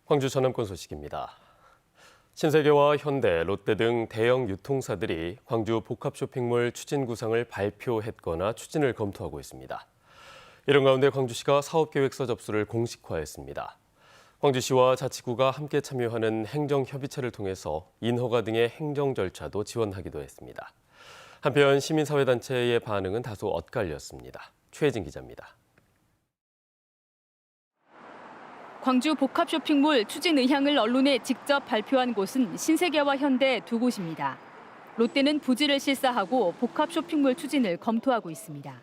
광주 전남권 소식입니다. 신세계와 현대, 롯데 등 대형 유통사들이 광주 복합 쇼핑몰 추진 구상을 발표했거나 추진을 검토하고 있습니다. 이런 가운데 광주시가 사업계획서 접수를 공식화했습니다. 광주시와 자치구가 함께 참여하는 행정협의체를 통해서 인허가 등의 행정 절차도 지원하기도 했습니다. 한편 시민사회단체의 반응은 다소 엇갈렸습니다. 최혜진 기자입니다. 광주 복합 쇼핑몰 추진 의향을 언론에 직접 발표한 곳은 신세계와 현대 두 곳입니다. 롯데는 부지를 실사하고 복합 쇼핑몰 추진을 검토하고 있습니다.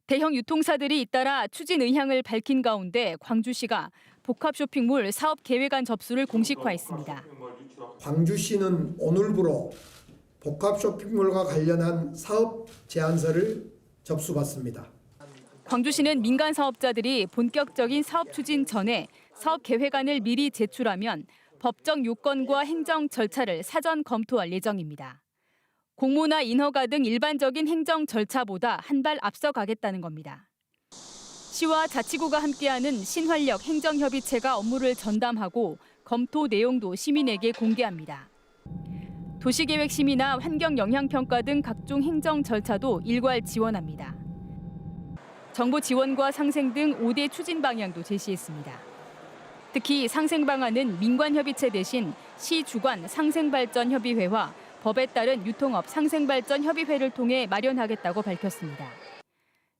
대형 유통사들이 잇따라 추진 의향을 밝힌 가운데 광주시가 복합 쇼핑몰 사업 계획안 접수를 공식화했습니다. 광주시는 오늘부로 복합 쇼핑몰과 관련한 사업 제안서를 접수받습니다. 광주시는 민간 사업자들이 본격적인 사업 추진 전에 사업 계획안을 미리 제출하면 법적 요건과 행정 절차를 사전 검토할 예정입니다. 공모나 인허가 등 일반적인 행정 절차보다 한 발 앞서가겠다는 겁니다. 시와 자치구가 함께하는 신활력 행정협의체가 업무를 전담하고 검토 내용도 시민에게 공개합니다. 도시계획 심의나 환경영향평가 등 각종 행정 절차도 일괄 지원합니다. 정부 지원과 상생 등 5대 추진 방향도 제시했습니다. 특히 상생 방안은 민관협의체 대신 시 주관 상생발전협의회와 법에 따른 유통업 상생발전협의회를 통해 마련하겠다고 밝혔습니다.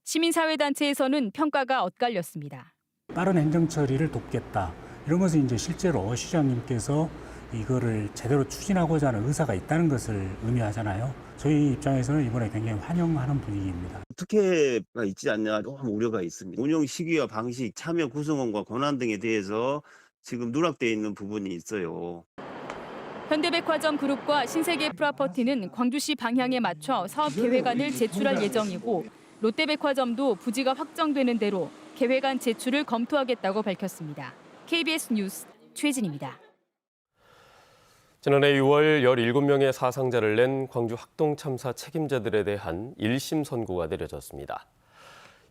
시민사회단체에서는 평가가 엇갈렸습니다. 빠른 행정 처리를 돕겠다. 이런 것은 이제 실제로 시장님께서 이거를 제대로 추진하고자 하는 의사가 있다는 것을 의미하잖아요. 저희 입장에서는 이번에 굉장히 환영하는 분위기입니다. 특혜가 있지 않냐 조금 우려가 있습니다. 운영 시기와 방식, 참여 구성원과 권한 등에 대해서 지금 누락되어 있는 부분이 있어요. 현대백화점 그룹과 신세계 프로퍼티는 광주시 방향에 맞춰 사업 계획안을 제출할 예정이고 롯데백화점도 부지가 확정되는 대로 계획안 제출을 검토하겠다고 밝혔습니다. KBS 뉴스 최진입니다. 지난해 6월 17명의 사상자를 낸 광주 학동 참사 책임자들에 대한 1심 선고가 내려졌습니다.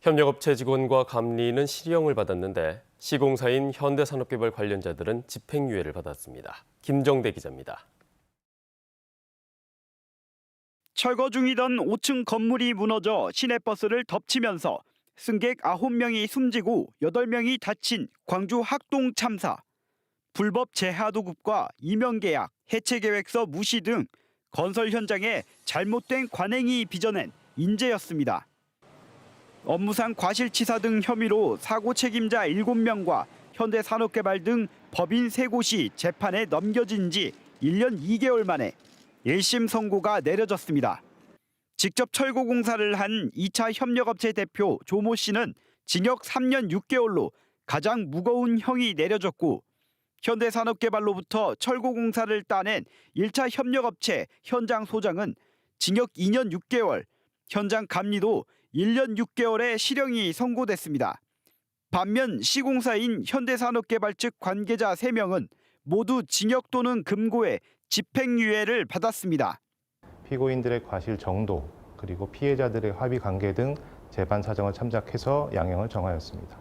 협력업체 직원과 감리는 실형을 받았는데 시공사인 현대산업개발 관련자들은 집행유예를 받았습니다. 김정대 기자입니다. 철거 중이던 5층 건물이 무너져 시내버스를 덮치면서 승객 9명이 숨지고 8명이 다친 광주 학동 참사. 불법 재하도급과 이명계약, 해체계획서 무시 등 건설 현장에 잘못된 관행이 빚어낸 인재였습니다. 업무상 과실치사 등 혐의로 사고 책임자 7명과 현대산업개발 등 법인 3곳이 재판에 넘겨진 지 1년 2개월 만에 1심 선고가 내려졌습니다. 직접 철거 공사를 한 2차 협력업체 대표 조모 씨는 징역 3년 6개월로 가장 무거운 형이 내려졌고 현대산업개발로부터 철거 공사를 따낸 1차 협력업체 현장 소장은 징역 2년 6개월, 현장 감리도 1년 6개월의 실형이 선고됐습니다. 반면 시공사인 현대산업개발 측 관계자 3명은 모두 징역 또는 금고에 집행유예를 받았습니다. 피고인들의 과실 정도 그리고 피해자들의 합의 관계 등 재반 사정을 참작해서 양형을 정하였습니다.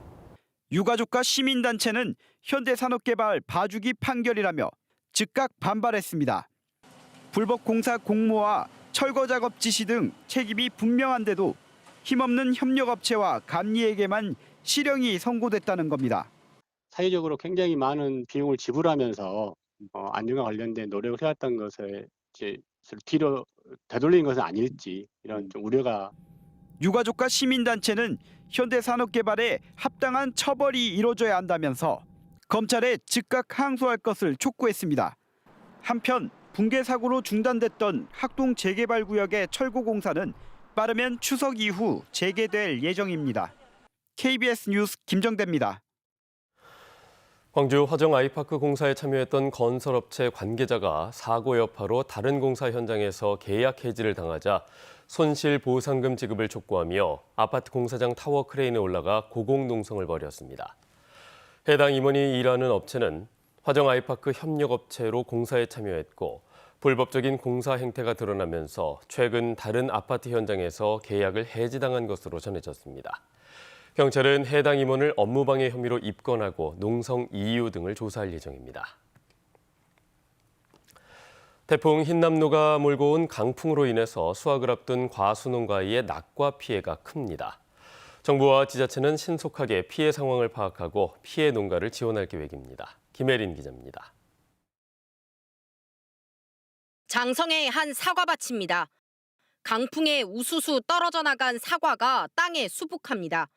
유가족과 시민단체는 현대산업개발 봐주기 판결이라며 즉각 반발했습니다. 불법 공사 공모와 철거 작업 지시 등 책임이 분명한데도 힘없는 협력업체와 감리에게만 실형이 선고됐다는 겁니다. 사회적으로 굉장히 많은 비용을 지불하면서 안전과 관련된 노력을 해왔던 것을 이제 뒤로 되돌리는 것은 아닐지 이런 좀 우려가. 유가족과 시민단체는 현대산업개발에 합당한 처벌이 이루어져야 한다면서 검찰에 즉각 항소할 것을 촉구했습니다. 한편 붕괴 사고로 중단됐던 학동 재개발구역의 철거 공사는 빠르면 추석 이후 재개될 예정입니다. KBS 뉴스 김정대입니다. 광주 화정 아이파크 공사에 참여했던 건설업체 관계자가 사고 여파로 다른 공사 현장에서 계약 해지를 당하자 손실보상금 지급을 촉구하며 아파트 공사장 타워 크레인에 올라가 고공농성을 벌였습니다. 해당 임원이 일하는 업체는 화정 아이파크 협력업체로 공사에 참여했고 불법적인 공사 행태가 드러나면서 최근 다른 아파트 현장에서 계약을 해지당한 것으로 전해졌습니다. 경찰은 해당 임원을 업무방해 혐의로 입건하고 농성 이유 등을 조사할 예정입니다. 태풍 흰남노가 몰고 온 강풍으로 인해서 수확을 앞둔 과수농가의 낙과 피해가 큽니다. 정부와 지자체는 신속하게 피해 상황을 파악하고 피해 농가를 지원할 계획입니다. 김혜린 기자입니다. 장성의 한 사과밭입니다. 강풍에 우수수 떨어져 나간 사과가 땅에 수북합니다.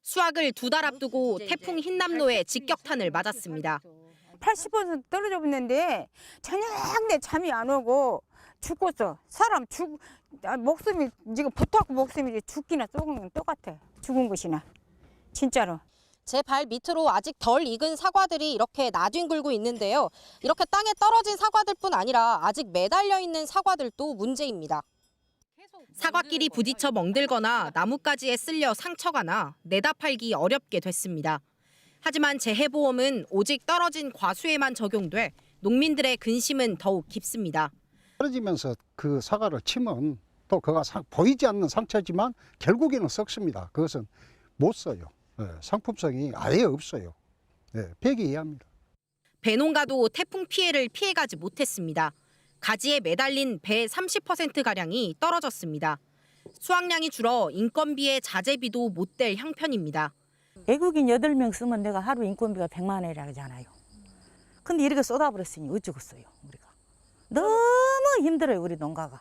수확을 2달 앞두고 태풍 흰남노의 직격탄을 맞았습니다. 80% 떨어져 있는데 저녁 내 잠이 안 오고 죽겠어. 목숨이 지금 붙었고 목숨이 죽기나 썩은 건 똑같아. 죽은 것이나 진짜로. 제 발 밑으로 아직 덜 익은 사과들이 이렇게 나뒹굴고 있는데요. 이렇게 땅에 떨어진 사과들뿐 아니라 아직 매달려 있는 사과들도 문제입니다. 사과끼리 부딪혀 멍들거나 나뭇가지에 쓸려 상처가 나 내다 팔기 어렵게 됐습니다. 하지만 재해보험은 오직 떨어진 과수에만 적용돼 농민들의 근심은 더욱 깊습니다. 떨어지면서 그 사과를 치면 또 그가 보이지 않는 상처지만 결국에는 썩습니다. 그것은 못 써요. 상품성이 아예 없어요. 폐기해야 합니다. 배농가도 태풍 피해를 피해가지 못했습니다. 가지에 매달린 배 30%가량이 떨어졌습니다. 수확량이 줄어 인건비에 자재비도 못 댈 형편입니다. 외국인 8명 쓰면 내가 하루 인건비가 100만 원이라고 하잖아요. 근데 이렇게 쏟아버렸으니 어쩌겠어요, 우리가. 너무 힘들어요, 우리 농가가.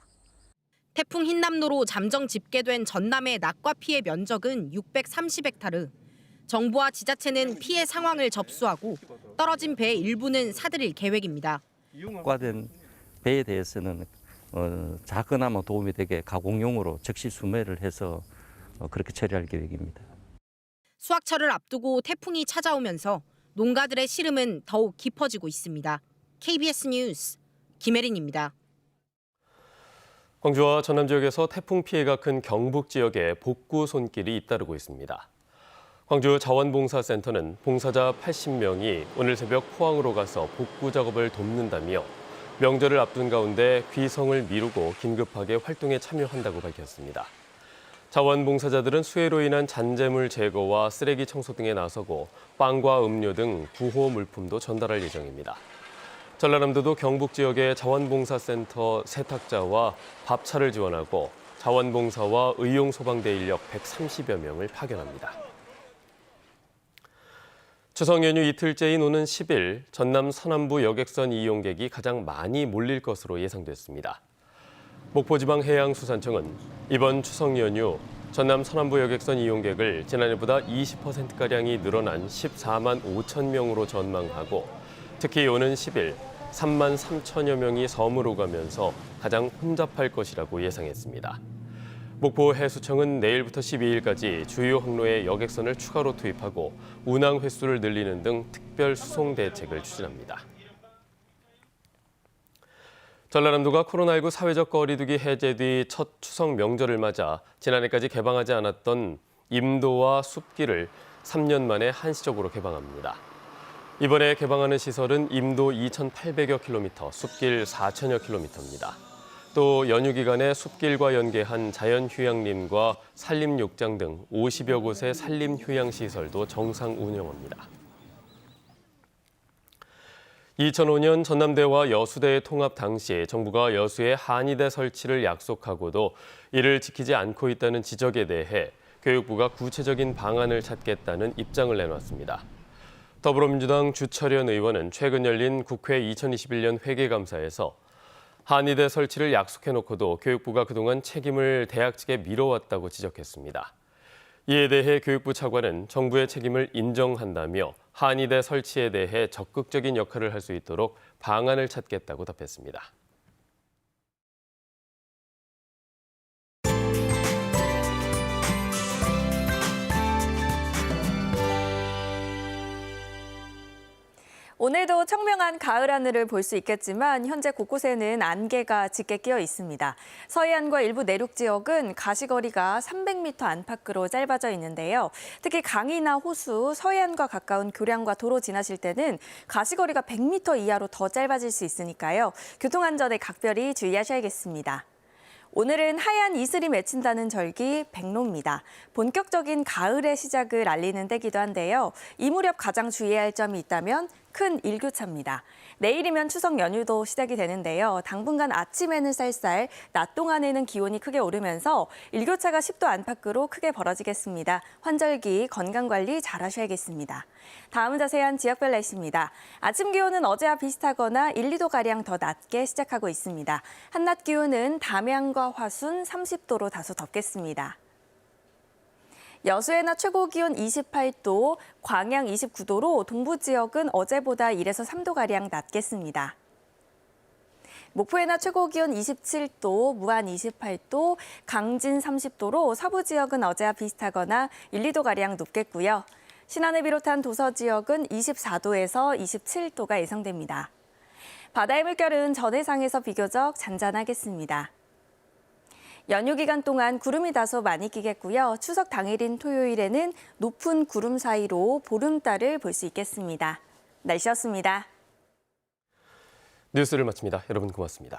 태풍 흰남노로 잠정 집계된 전남의 낙과 피해 면적은 630헥타르. 정부와 지자체는 피해 상황을 접수하고 떨어진 배 일부는 사들일 계획입니다. 낙과된 배에 대해서는 작거나마 도움이 되게 가공용으로 즉시 수매를 해서 그렇게 처리할 계획입니다. 수확철을 앞두고 태풍이 찾아오면서 농가들의 시름은 더욱 깊어지고 있습니다. KBS 뉴스 김혜린입니다. 광주와 전남 지역에서 태풍 피해가 큰 경북 지역에 복구 손길이 잇따르고 있습니다. 광주 자원봉사센터는 봉사자 80명이 오늘 새벽 포항으로 가서 복구 작업을 돕는다며 명절을 앞둔 가운데 귀성을 미루고 긴급하게 활동에 참여한다고 밝혔습니다. 자원봉사자들은 수해로 인한 잔재물 제거와 쓰레기 청소 등에 나서고 빵과 음료 등 구호 물품도 전달할 예정입니다. 전라남도도 경북 지역의 자원봉사센터 세탁자와 밥차를 지원하고 자원봉사와 의용소방대 인력 130여 명을 파견합니다. 추석 연휴 이틀째인 오는 10일 전남 서남부 여객선 이용객이 가장 많이 몰릴 것으로 예상됐습니다. 목포지방해양수산청은 이번 추석 연휴 전남 서남부 여객선 이용객을 지난해보다 20%가량이 늘어난 14만 5천 명으로 전망하고 특히 오는 10일 3만 3천여 명이 섬으로 가면서 가장 혼잡할 것이라고 예상했습니다. 목포해수청은 내일부터 12일까지 주요 항로에 여객선을 추가로 투입하고 운항 횟수를 늘리는 등 특별 수송 대책을 추진합니다. 전라남도가 코로나19 사회적 거리두기 해제 뒤 첫 추석 명절을 맞아 지난해까지 개방하지 않았던 임도와 숲길을 3년 만에 한시적으로 개방합니다. 이번에 개방하는 시설은 임도 2,800여 킬로미터, 숲길 4천여 킬로미터입니다. 또 연휴 기간에 숲길과 연계한 자연휴양림과 산림욕장 등 50여 곳의 산림휴양시설도 정상 운영합니다. 2005년 전남대와 여수대의 통합 당시 정부가 여수에 한의대 설치를 약속하고도 이를 지키지 않고 있다는 지적에 대해 교육부가 구체적인 방안을 찾겠다는 입장을 내놨습니다. 더불어민주당 주철현 의원은 최근 열린 국회 2021년 회계감사에서 한의대 설치를 약속해놓고도 교육부가 그동안 책임을 대학 측에 미뤄왔다고 지적했습니다. 이에 대해 교육부 차관은 정부의 책임을 인정한다며 한의대 설치에 대해 적극적인 역할을 할 수 있도록 방안을 찾겠다고 답했습니다. 오늘도 청명한 가을 하늘을 볼 수 있겠지만 현재 곳곳에는 안개가 짙게 끼어 있습니다. 서해안과 일부 내륙 지역은 가시거리가 300m 안팎으로 짧아져 있는데요. 특히 강이나 호수, 서해안과 가까운 교량과 도로 지나실 때는 가시거리가 100m 이하로 더 짧아질 수 있으니까요. 교통안전에 각별히 주의하셔야겠습니다. 오늘은 하얀 이슬이 맺힌다는 절기 백로입니다. 본격적인 가을의 시작을 알리는 때기도 한데요. 이 무렵 가장 주의해야 할 점이 있다면 큰 일교차입니다. 내일이면 추석 연휴도 시작이 되는데요. 당분간 아침에는 쌀쌀, 낮 동안에는 기온이 크게 오르면서 일교차가 10도 안팎으로 크게 벌어지겠습니다. 환절기 건강관리 잘 하셔야겠습니다. 다음은 자세한 지역별 날씨입니다. 아침 기온은 어제와 비슷하거나 1, 2도가량 더 낮게 시작하고 있습니다. 한낮 기온은 담양과 화순 30도로 다소 덥겠습니다. 여수의 낮 최고 기온 28도, 광양 29도로 동부 지역은 어제보다 1에서 3도가량 낮겠습니다. 목포의 낮 최고 기온 27도, 무안 28도, 강진 30도로 서부 지역은 어제와 비슷하거나 1, 2도가량 높겠고요. 신안을 비롯한 도서 지역은 24도에서 27도가 예상됩니다. 바다의 물결은 전해상에서 비교적 잔잔하겠습니다. 연휴 기간 동안 구름이 다소 많이 끼겠고요. 추석 당일인 토요일에는 높은 구름 사이로 보름달을 볼 수 있겠습니다. 날씨였습니다. 뉴스를 마칩니다. 여러분 고맙습니다.